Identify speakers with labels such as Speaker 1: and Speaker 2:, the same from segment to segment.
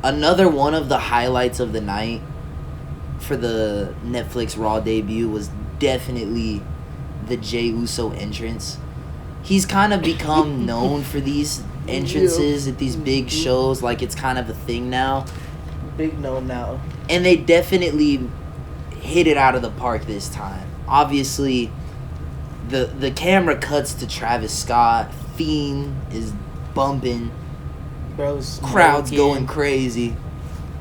Speaker 1: Another one of the highlights of the night for the Netflix Raw debut was definitely the Jey Uso entrance. He's kind of become known for these entrances at these big shows. Like, it's kind of a thing now.
Speaker 2: Big no now.
Speaker 1: And they definitely hit it out of the park this time. Obviously, the camera cuts to Travis Scott. Fiend is bumping.
Speaker 2: Bro's
Speaker 1: Crowd's
Speaker 2: smoking.
Speaker 1: going crazy.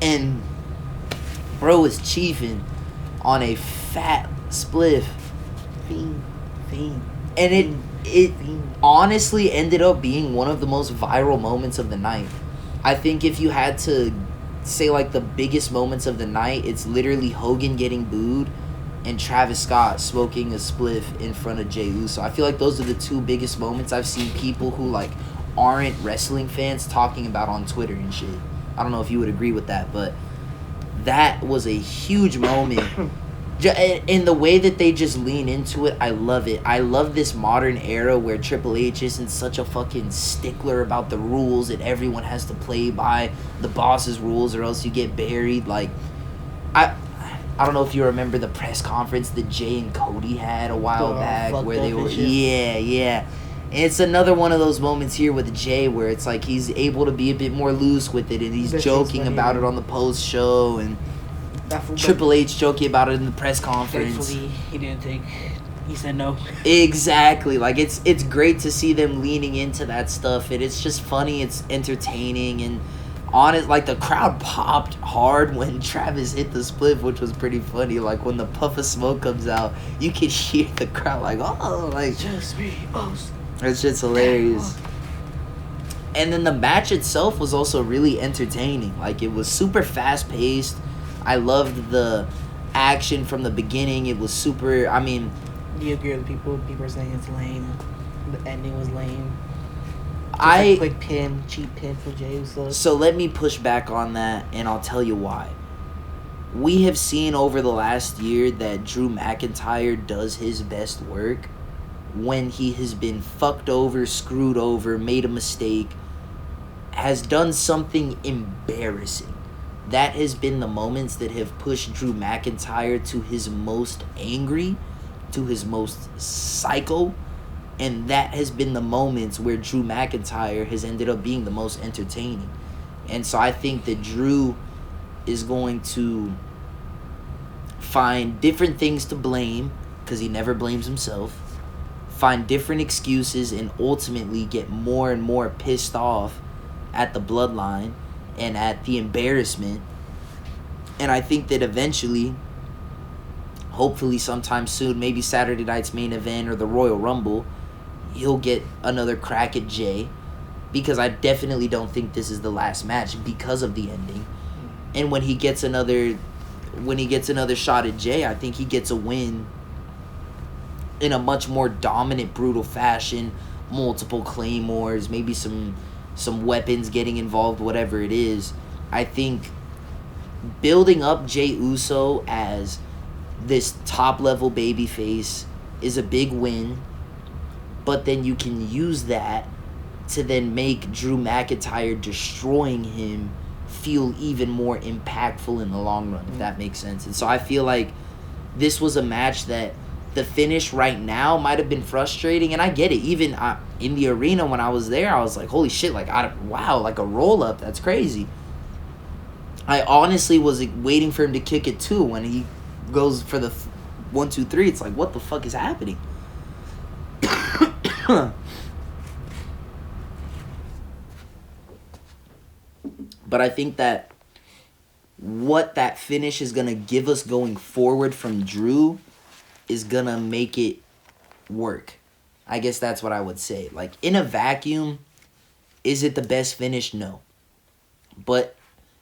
Speaker 1: And bro is chiefing on a fat spliff.
Speaker 2: Fiend.
Speaker 1: And it honestly ended up being one of the most viral moments of the night. I think if you had to say, like, the biggest moments of the night, it's literally Hogan getting booed and Travis Scott smoking a spliff in front of Jey Uso. I feel like those are the two biggest moments I've seen people who, like, aren't wrestling fans talking about on Twitter and shit. I don't know if you would agree with that, but that was a huge moment. In the way that they just lean into it, I love it. I love this modern era where Triple H isn't such a fucking stickler about the rules and everyone has to play by the boss's rules or else you get buried. Like, I don't know if you remember the press conference that Jay and Cody had a while back where they were... Yeah. And it's another one of those moments here with Jay where it's like he's able to be a bit more loose with it and he's joking about it on the post show and Triple H joking about it in the press conference.
Speaker 2: Thankfully, he didn't take... He said no.
Speaker 1: Exactly. Like, it's great to see them leaning into that stuff. And it's just funny. It's entertaining. And like, the crowd popped hard when Travis hit the spliff, which was pretty funny. Like, when the puff of smoke comes out, you can hear the crowd like, oh, like...
Speaker 2: Just be us.
Speaker 1: It's just hilarious. And then the match itself was also really entertaining. Like, it was super fast-paced. I loved the action from the beginning. It was super... I mean...
Speaker 2: Do you agree with people? People are saying it's lame. The ending was lame. Just
Speaker 1: a
Speaker 2: quick pin, cheap pin for Jey Uso.
Speaker 1: So let me push back on that, and I'll tell you why. We have seen over the last year that Drew McIntyre does his best work when he has been fucked over, screwed over, made a mistake, has done something embarrassing. That has been the moments that have pushed Drew McIntyre to his most angry, to his most psycho, and that has been the moments where Drew McIntyre has ended up being the most entertaining. And so I think that Drew is going to find different things to blame, because he never blames himself, find different excuses, and ultimately get more and more pissed off at the bloodline and at the embarrassment. And I think that eventually, hopefully sometime soon, maybe Saturday night's main event or the Royal Rumble, he'll get another crack at Jay, because I definitely don't think this is the last match because of the ending. And when he gets another shot at Jay, I think he gets a win in a much more dominant, brutal fashion, multiple claymores, maybe some weapons getting involved, whatever it is. I think building up Jey Uso as this top-level babyface is a big win, but then you can use that to then make Drew McIntyre destroying him feel even more impactful in the long run, if that makes sense. And so I feel like this was a match that the finish right now might have been frustrating, and I get it. Even in the arena when I was there, I was like, holy shit, like, wow, like a roll-up, that's crazy. I honestly was waiting for him to kick it too. When he goes for the 1, 2, 3, it's like, what the fuck is happening? But I think that what that finish is going to give us going forward from Drew is going to make it work. I guess that's what I would say. Like, in a vacuum, is it the best finish? No. But,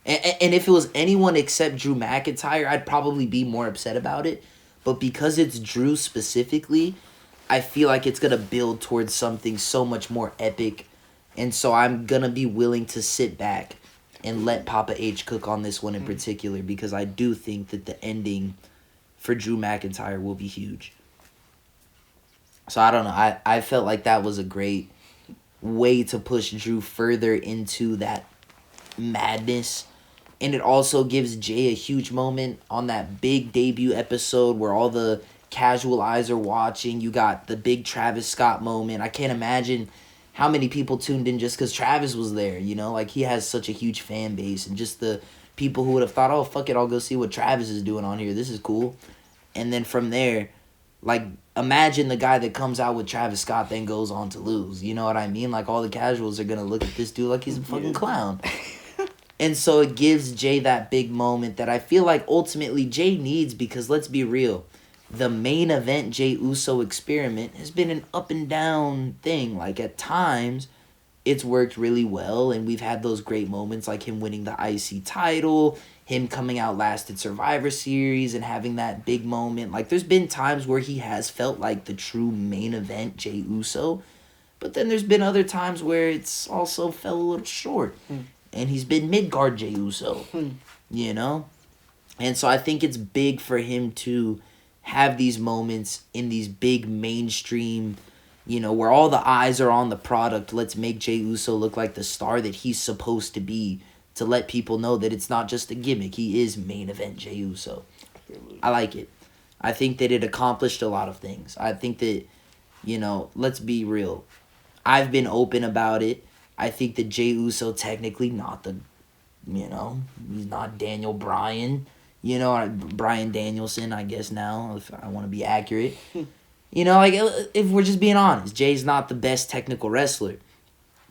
Speaker 1: and if it was anyone except Drew McIntyre, I'd probably be more upset about it. But because it's Drew specifically, I feel like it's going to build towards something so much more epic. And so I'm going to be willing to sit back and let Papa H cook on this one in particular, because I do think that the ending for Drew McIntyre will be huge. So I don't know. I felt like that was a great way to push Drew further into that madness And it also gives Jay a huge moment on that big debut episode where all the casual eyes are watching. You got the big Travis Scott moment. I can't imagine how many people tuned in just because Travis was there, you know? Like, he has such a huge fan base. And just the people who would have thought, oh, fuck it, I'll go see what Travis is doing on here. This is cool. And then from there, like, imagine the guy that comes out with Travis Scott then goes on to lose. You know what I mean? Like, all the casuals are going to look at this dude like he's a fucking clown. And so it gives Jay that big moment that I feel like ultimately Jay needs, because let's be real, the main event Jay Uso experiment has been an up and down thing. Like, at times, it's worked really well, and we've had those great moments like him winning the IC title, him coming out last at Survivor Series and having that big moment. Like, there's been times where he has felt like the true main event Jay Uso, but then there's been other times where it's also fell a little short. And he's been mid-card Jey Uso, you know? And so I think it's big for him to have these moments in these big mainstream, you know, where all the eyes are on the product. Let's make Jey Uso look like the star that he's supposed to be, to let people know that it's not just a gimmick. He is main event Jey Uso. I like it. I think that it accomplished a lot of things. I think that, you know, let's be real. I've been open about it. I think that Jey Uso technically not the, you know, he's not Daniel Bryan, you know, Bryan Danielson, I guess now, if I want to be accurate. You know, like, if we're just being honest, Jay's not the best technical wrestler.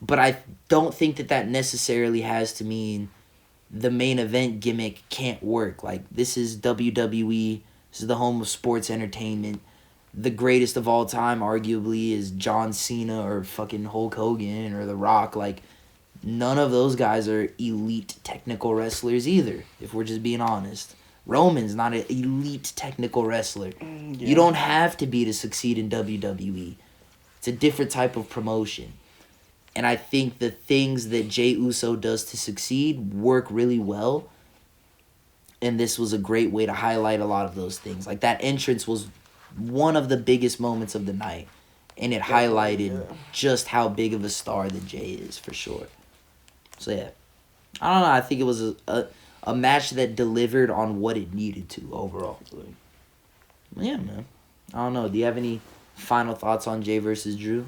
Speaker 1: But I don't think that that necessarily has to mean the main event gimmick can't work. Like, this is WWE, this is the home of sports entertainment. The greatest of all time, arguably, is John Cena or fucking Hulk Hogan or The Rock. Like, none of those guys are elite technical wrestlers either, if we're just being honest. Roman's not an elite technical wrestler. Yeah. You don't have to be to succeed in WWE. It's a different type of promotion. And I think the things that Jey Uso does to succeed work really well. And this was a great way to highlight a lot of those things. Like, that entrance was one of the biggest moments of the night, and it highlighted just how big of a star that Jay is, for sure. So yeah, I don't know, I think it was a match that delivered on what it needed to overall. Yeah, man, I don't know, do you have any final thoughts on Jay versus Drew?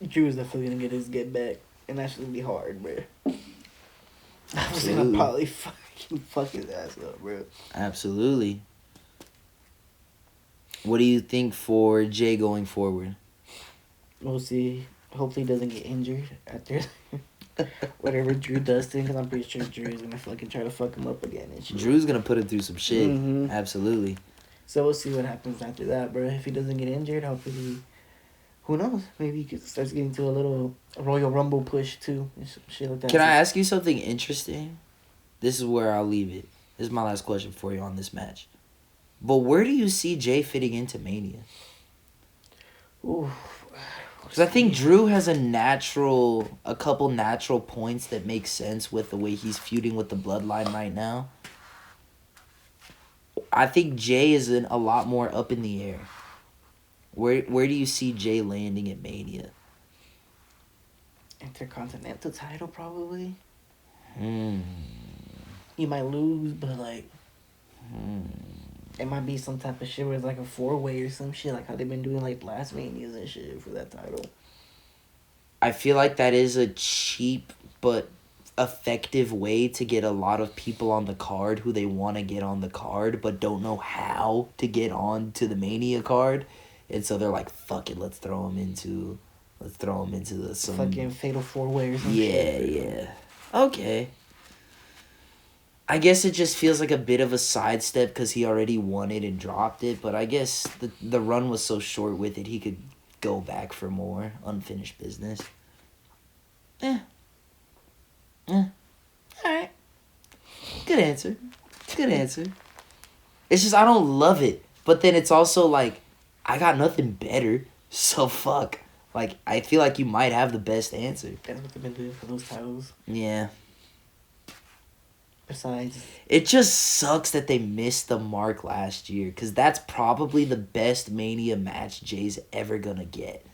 Speaker 2: Drew is definitely gonna get his get back, and that's gonna be hard, bro. I was gonna probably fuck his ass up, bro.
Speaker 1: Absolutely. What do you think for Jay going forward?
Speaker 2: We'll see. Hopefully he doesn't get injured after whatever Drew does to him, because I'm pretty sure Drew is going to fucking try to fuck him up again and shit.
Speaker 1: Drew's going to put him through some shit. Mm-hmm. Absolutely.
Speaker 2: So we'll see what happens after that, bro. If he doesn't get injured, hopefully, who knows? Maybe he starts getting to a little Royal Rumble push too. And shit like that.
Speaker 1: Can I ask you something interesting? This is where I'll leave it. This is my last question for you on this match. But where do you see Jay fitting into Mania?
Speaker 2: Ooh.
Speaker 1: Because I think Drew has a couple natural points that make sense with the way he's feuding with the Bloodline right now. I think Jay is a lot more up in the air. Where do you see Jay landing at Mania?
Speaker 2: Intercontinental title, probably. He might lose, but like... It might be some type of shit where it's like a 4-way or some shit, like how they've been doing like last Manias and shit for that title.
Speaker 1: I feel like that is a cheap but effective way to get a lot of people on the card who they want to get on the card but don't know how to get on to the Mania card. And so they're like, fuck it, let's throw them into some
Speaker 2: fucking fatal 4-way or some shit.
Speaker 1: Yeah. Okay. I guess it just feels like a bit of a sidestep because he already won it and dropped it. But I guess the run was so short with it, he could go back for more unfinished business. Alright. Good answer. It's just I don't love it. But then it's also like, I got nothing better. So fuck. Like, I feel like you might have the best answer.
Speaker 2: That's what they've been doing for those titles.
Speaker 1: Yeah.
Speaker 2: Besides,
Speaker 1: it just sucks that they missed the mark last year, because that's probably the best Mania match Jay's ever gonna get,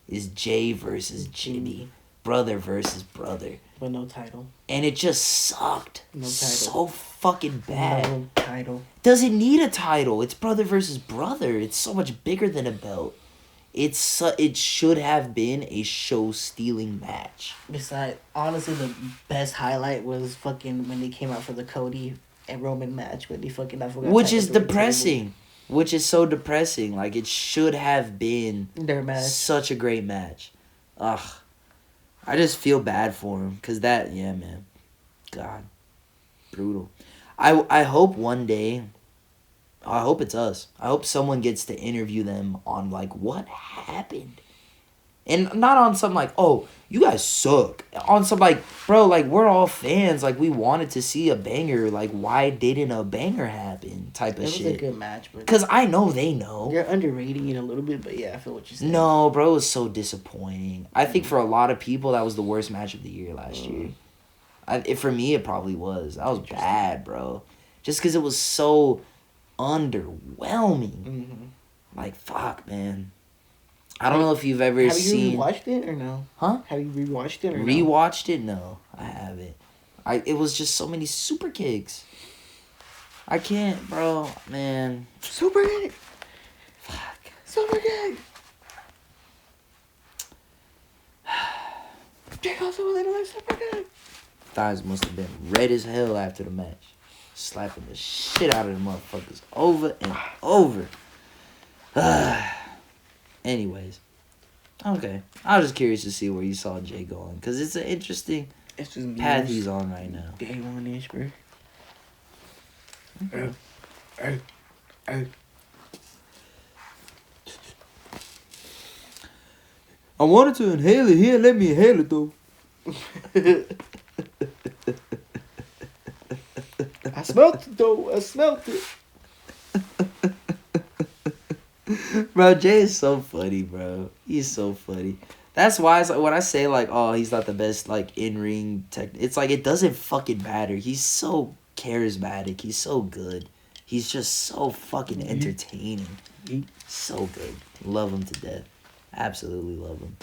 Speaker 1: is Jay versus Jimmy. brother versus brother.
Speaker 2: But no title.
Speaker 1: And it just sucked.
Speaker 2: No title.
Speaker 1: So fucking bad.
Speaker 2: No title.
Speaker 1: Doesn't need a title. It's brother versus brother. It's so much bigger than a belt. It should have been a show-stealing match.
Speaker 2: Besides, honestly, the best highlight was fucking when they came out for the Cody and Roman match, but they fucking I forgot.
Speaker 1: Which is depressing. Which is so depressing. Like, it should have been
Speaker 2: their match.
Speaker 1: Such a great match. Ugh. I just feel bad for him. Because that, yeah, man. God. Brutal. I hope one day... I hope it's us. I hope someone gets to interview them on, like, what happened. And not on some, like, oh, you guys suck. On some, like, bro, like, we're all fans. Like, we wanted to see a banger. Like, why didn't a banger happen type of shit.
Speaker 2: It was a good match.
Speaker 1: Because I know they know.
Speaker 2: You're underrating it a little bit, but yeah, I feel what you're saying.
Speaker 1: No, bro, it was so disappointing. I think for a lot of people, that was the worst match of the year last year. For me, it probably was. That was bad, bro. Just because it was so... underwhelming.
Speaker 2: Mm-hmm.
Speaker 1: Like, fuck, man. I don't know if you've ever seen...
Speaker 2: Have you rewatched it or no?
Speaker 1: Huh?
Speaker 2: Have you rewatched it or no?
Speaker 1: Rewatched it? No, I haven't. It was just so many super kicks. I can't, bro. Man.
Speaker 2: Super kick!
Speaker 1: Fuck.
Speaker 2: Super kick! Super kick!
Speaker 1: Thighs must have been red as hell after the match. Slapping the shit out of the motherfuckers over and over. Anyways. Okay. I was just curious to see where you saw Jay going. Because it's an interesting path he's on right now.
Speaker 2: Day one-ish, bro.
Speaker 1: I wanted to inhale it. He didn't let me inhale it, though.
Speaker 2: I smelt it, though. I smelt it.
Speaker 1: Bro, Jay is so funny, bro. He's so funny. That's why it's like, when I say, like, oh, he's not the best, like, in-ring tech, it's like, it doesn't fucking matter. He's so charismatic. He's so good. He's just so fucking entertaining. So good. Love him to death. Absolutely love him.